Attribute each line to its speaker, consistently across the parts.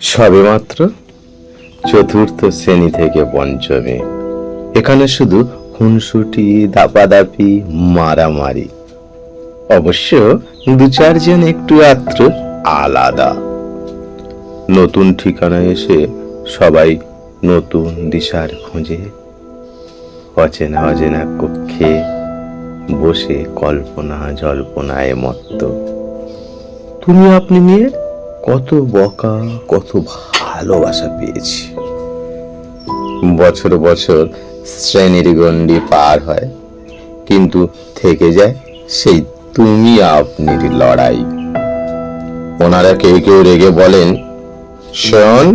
Speaker 1: সবেমাত্র চতুর্থ শ্রেণী থেকে পঞ্চমে, এখানে শুধু খুনসুটি, দাপাদাপি, মারামারি। অবশ্য দু চারজন একটু আত্র আলাদা। নতুন ঠিকানায় এসে সবাই নতুন দিশার খোঁজে। অচেনা অচেনা কক্ষে বসে কল্পনা জল্পনায় মত্ত। তুমি আপনি নিয়ে কত বকা, কত ভালোবাসা পেয়েছি। বছর বছর শ্রেণীর গণ্ডি পার হয়, কিন্তু থেকে যায় সেই তুমি আপনির লড়াই। ওনারা কেউ কেউ রেগে বলেন, শোন,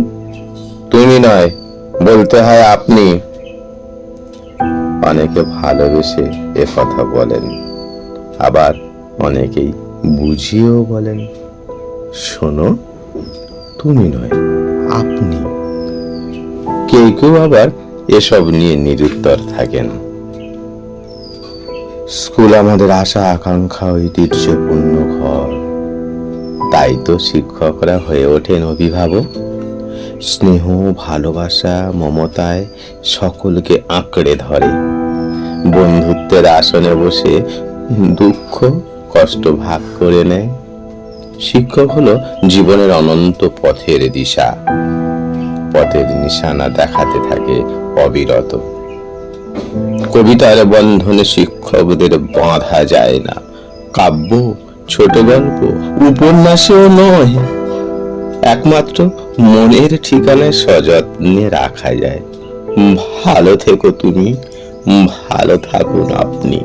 Speaker 1: তুমি নয়, বলতে হয় আপনি। অনেকে ভালোবেসে এ কথা বলেন, আবার অনেকেই বুঝিয়েও বলেন, শোনো, তুমি নয়, আপনি। কেউ কেউ আবার এসব নিয়ে নিরুত্তর থাকেন। স্কুল আমাদের আশা আকাঙ্ক্ষা ঐতিহ্যপূর্ণ ঘর, তাই তো শিক্ষকরা হয়ে ওঠেন অভিভাবক। স্নেহ, ভালোবাসা, মমতায় সকলকে আঁকড়ে ধরে। বন্ধুত্বের আসনে বসে দুঃখ কষ্ট ভাগ করে নেয়। শিক্ষক হলো জীবনের অনন্ত পথের দিশা, পথের নিশানা দেখাতে থাকে অবিরত। কবিতার বন্ধনে শিক্ষকদের বাঁধা যায় না, কাব্য, ছোট গল্প, উপন্যাসেও নয়। একমাত্র মনের ঠিকানায় সযত্নে রাখা যায়। ভালো থেকো তুমি, ভালো থাকুন আপনি।